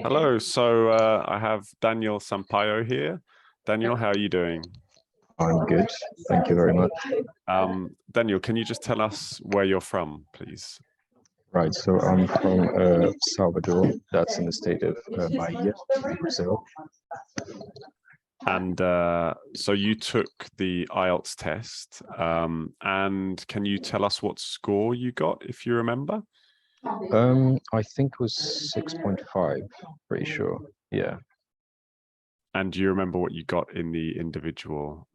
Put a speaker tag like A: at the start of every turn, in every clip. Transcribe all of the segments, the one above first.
A: Hello, so I have Daniel Sampaio here. Daniel, how are you doing?
B: I'm good, thank you very much.
A: Daniel, can you just tell us where you're from, please?
B: Right, so I'm from Salvador, that's in the state of Bahia, in Brazil.
A: And so you took the IELTS test, and can you tell us what score you got, if you remember?
B: I think it was 6.5, pretty sure, yeah.
A: And do you remember what you got in the individual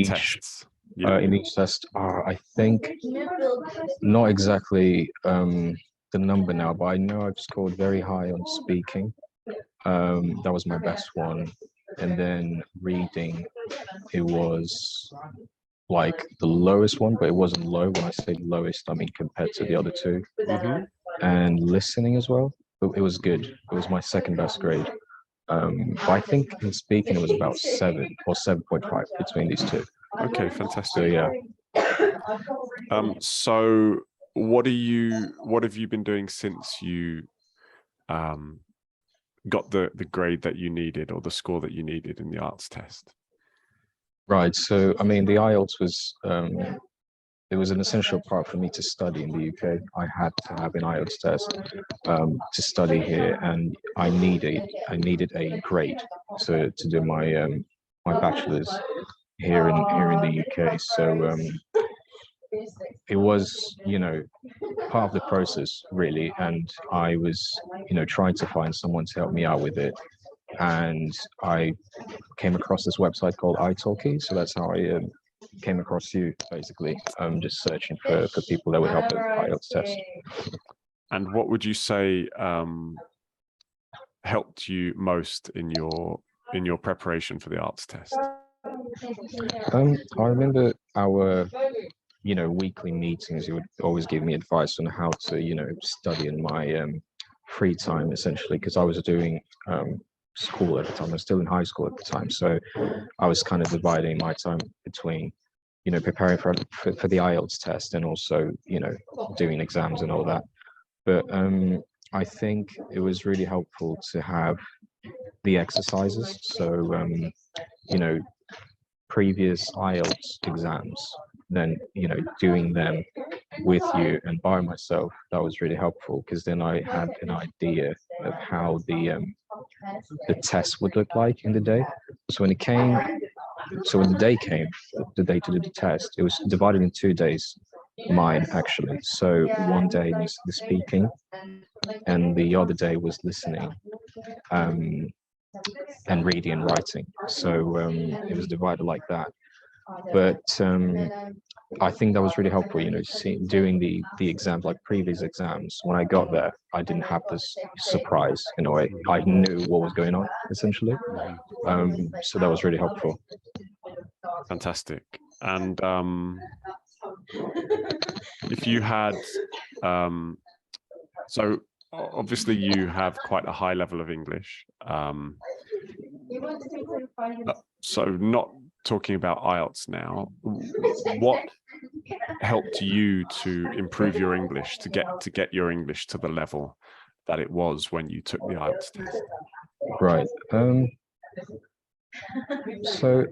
A: tests?
B: Yeah. In each test, I think, not exactly the number now, but I know I've scored very high on speaking. That was my best one. And then reading, it was like the lowest one, but it wasn't low. When I say lowest, I mean compared to the other two.
A: Mm-hmm.
B: And listening as well, it was good. It was my second best grade. But I think in speaking it was about 7 or 7.5 between these two.
A: Okay, fantastic.
B: So yeah.
A: So what have you been doing since you got the grade that you needed, or the score that you needed in the IELTS test?
B: Right, so I mean the IELTS was it was an essential part for me to study in the UK. I had to have an IELTS test to study here, and I needed a grade to do my my bachelor's here in the UK. So it was, you know, part of the process really, and I was, you know, trying to find someone to help me out with it, and I came across this website called italki. So that's how I came across you, basically. Just searching for people that would help with the IELTS test.
A: And what would you say helped you most in your preparation for the IELTS test?
B: I remember our, you know, weekly meetings. You would always give me advice on how to, you know, study in my free time, essentially, because I was doing school at the time. I was still in high school at the time, so I was kind of dividing my time between, you know, preparing for the IELTS test and also, you know, doing exams and all that. But I think it was really helpful to have the exercises. So you know, previous IELTS exams, then, you know, doing them with you and by myself, that was really helpful, because then I had an idea of how the test would look like in the day. So when the day came, the day to do the test, it was divided in 2 days, mine actually. So one day was the speaking and the other day was listening, and reading and writing. So it was divided like that. But I think that was really helpful, you know, doing the exams, like previous exams. When I got there, I didn't have this surprise in a way. I knew what was going on, essentially. So that was really helpful.
A: Fantastic. And if you had, so obviously you have quite a high level of English. So not talking about IELTS now, what helped you to improve your English, to get your English to the level that it was when you took the IELTS test?
B: Right. So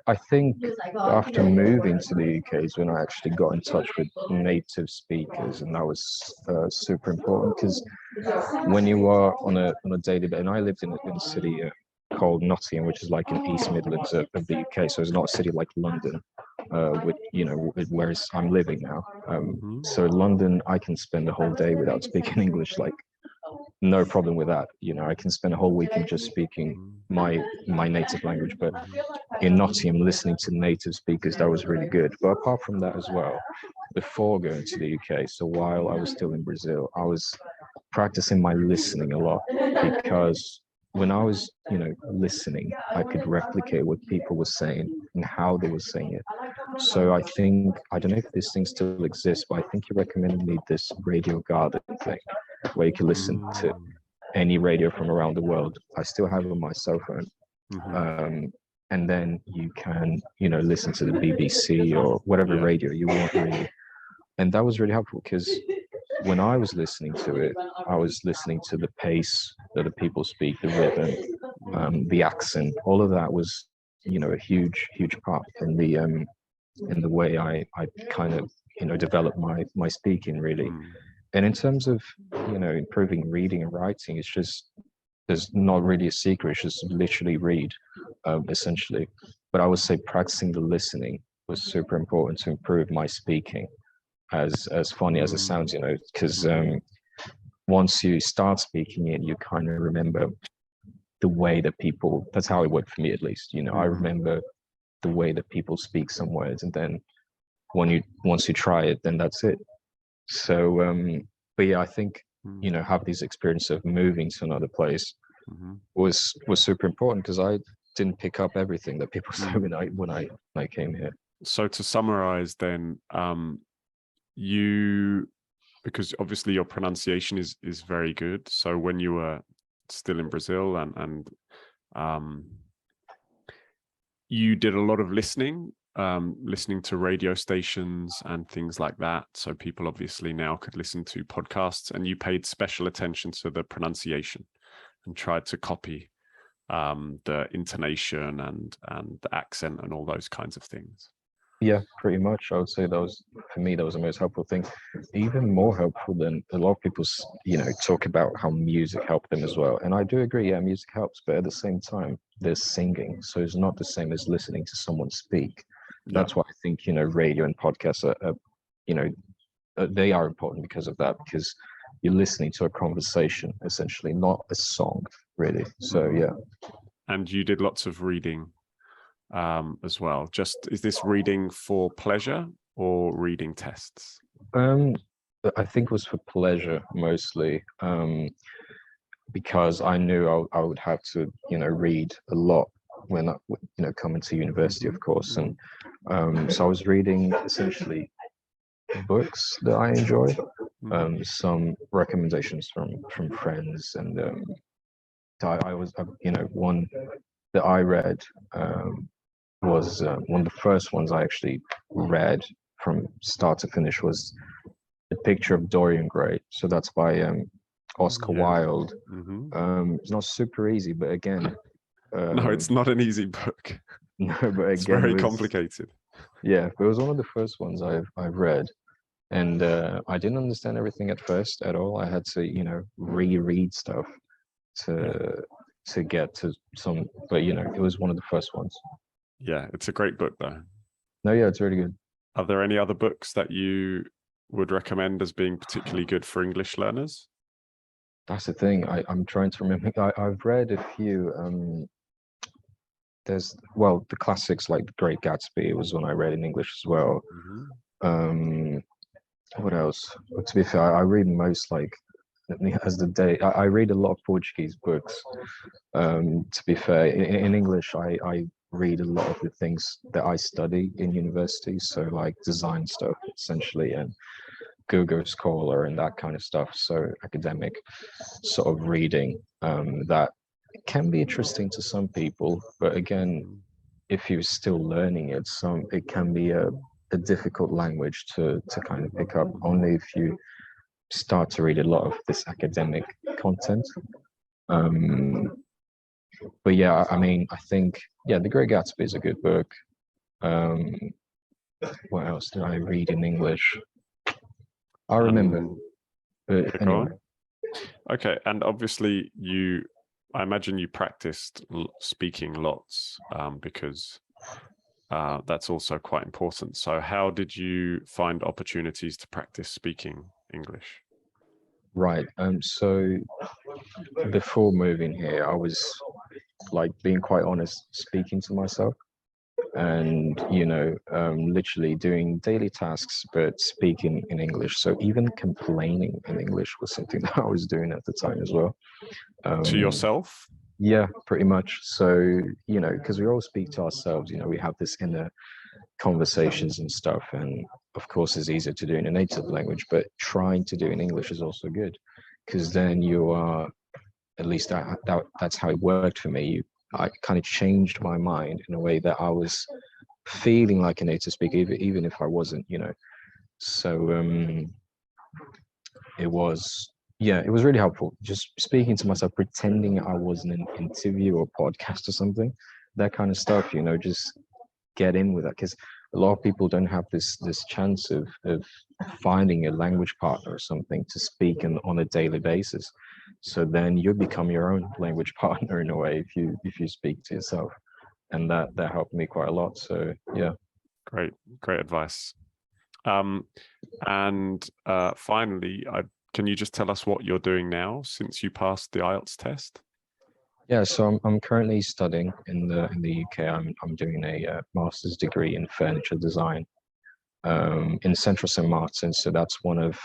B: I think after moving to the UK is when I actually got in touch with native speakers, and that was super important, because when you are on a daily basis, and I lived in a city called Nottingham, which is like in East Midlands of the UK, so it's not a city like London, with, you know, whereas I'm living now. So London, I can spend a whole day without speaking English, like no problem with that. You know, I can spend a whole weekend just speaking my native language. But in Nottingham, listening to native speakers, that was really good. But apart from that as well, before going to the UK, so while I was still in Brazil, I was practicing my listening a lot, because when I was, you know, listening, I could replicate what people were saying and how they were saying it. So I think, I don't know if this thing still exists, but I think you recommended me this Radio Garden thing, where you can listen to any radio from around the world. I still have it on my cell phone. And then you can, you know, listen to the BBC or whatever radio you want, really. And that was really helpful because when I was listening to it, I was listening to the pace that the people speak, the rhythm, the accent. All of that was, a huge part in the way I kind of developed my speaking really. And in terms of improving reading and writing, it's just there's not really a secret. It's just literally read, essentially. But I would say practicing the listening was super important to improve my speaking. As funny as it sounds, because once you start speaking it, you kind of remember the way that people. That's how it worked for me, at least. I remember the way that people speak some words, and then once you try it, then that's it. So, but yeah, I think have this experience of moving to another place was super important because I didn't pick up everything that people said when I came here.
A: So to summarize, then, because obviously your pronunciation is very good. So when you were still in Brazil and you did a lot of listening to radio stations and things like that. So people obviously now could listen to podcasts, and you paid special attention to the pronunciation and tried to copy the intonation and the accent and all those kinds of things.
B: Yeah, pretty much. I would say that was, for me, that was the most helpful thing. Even more helpful than a lot of people, talk about how music helped them as well. And I do agree, yeah, music helps, but at the same time, there's singing. So it's not the same as listening to someone speak. That's why I think, radio and podcasts they are important because of that, because you're listening to a conversation, essentially, not a song, really. So, yeah.
A: And you did lots of reading as well. Is this reading for pleasure or reading tests?
B: I think it was for pleasure mostly, because I knew I would have to, read a lot when coming to university, of course. And so I was reading essentially books that I enjoy, some recommendations from friends, and I was, one that I read was one of the first ones I actually read from start to finish was The Picture of Dorian Gray. So that's by Oscar Wilde. It's not super easy, but again,
A: no, it's not an easy book.
B: No, but again,
A: it's very complicated.
B: Yeah, but it was one of the first ones I've read, and I didn't understand everything at first at all. I had to reread stuff to get to some, but it was one of the first ones.
A: Yeah, it's a great book though.
B: No, yeah, it's really good.
A: Are there any other books that you would recommend as being particularly good for English learners?
B: That's the thing. I'm trying to remember. I've read a few. There's the classics like The Great Gatsby was one I read in English as well. What else? But to be fair, I read most as the day. I read a lot of Portuguese books. To be fair, in English, I read a lot of the things that I study in university. So like design stuff, essentially, and Google Scholar and that kind of stuff. So academic sort of reading that can be interesting to some people, but again, if you're still learning it, it can be a difficult language to kind of pick up only if you start to read a lot of this academic content. But yeah, I mean, I think The Great Gatsby is a good book. What else did I read in English? I remember. But anyway.
A: Okay, and obviously I imagine you practiced speaking lots because that's also quite important. So how did you find opportunities to practice speaking English?
B: Right. So before moving here, I was being quite honest, speaking to myself and, literally doing daily tasks, but speaking in English. So even complaining in English was something that I was doing at the time as well.
A: To yourself?
B: Yeah, pretty much. So, because we all speak to ourselves, we have this inner conversations and stuff. And of course, it's easier to do in a native language, but trying to do in English is also good because then you are, at least that's how it worked for me. I kind of changed my mind in a way that I was feeling like a native speaker, even if I wasn't, So it was, yeah, it was really helpful. Just speaking to myself, pretending I was in an interview or podcast or something, that kind of stuff, you know, just get in with that, because a lot of people don't have this chance of finding a language partner or something to speak on a daily basis. So then you become your own language partner in a way if you speak to yourself, and that helped me quite a lot. So yeah.
A: Great advice. And finally, can you just tell us what you're doing now since you passed the IELTS test?
B: Yeah, so I'm currently studying in the UK. I'm doing a master's degree in furniture design in Central St Martin. So that's one of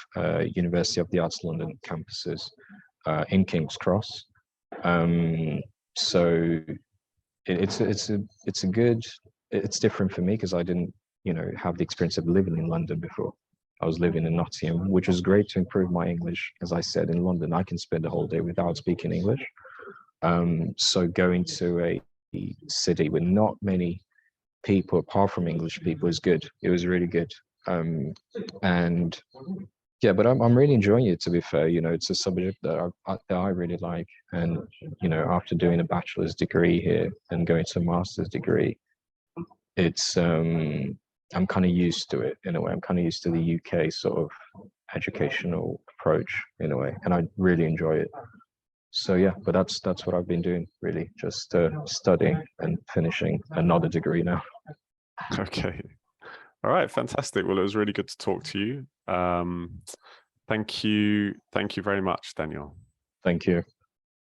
B: University of the Arts London campuses in King's Cross. So it's a good, it's different for me because I didn't, you know, have the experience of living in London before. I was living in Nottingham, which was great to improve my English. As I said, in London, I can spend a whole day without speaking English. So going to a city with not many people apart from English people is good. It was really good. And yeah, but I'm really enjoying it, to be fair. You know, it's a subject that I really like. And, you know, after doing a bachelor's degree here and going to a master's degree, it's I'm kind of used to it in a way. I'm kind of used to the UK sort of educational approach in a way, and I really enjoy it. So yeah, but that's what I've been doing really, just studying and finishing another degree now.
A: Okay. All right, fantastic. Well, it was really good to talk to you. Thank you very much, Daniel.
B: Thank you.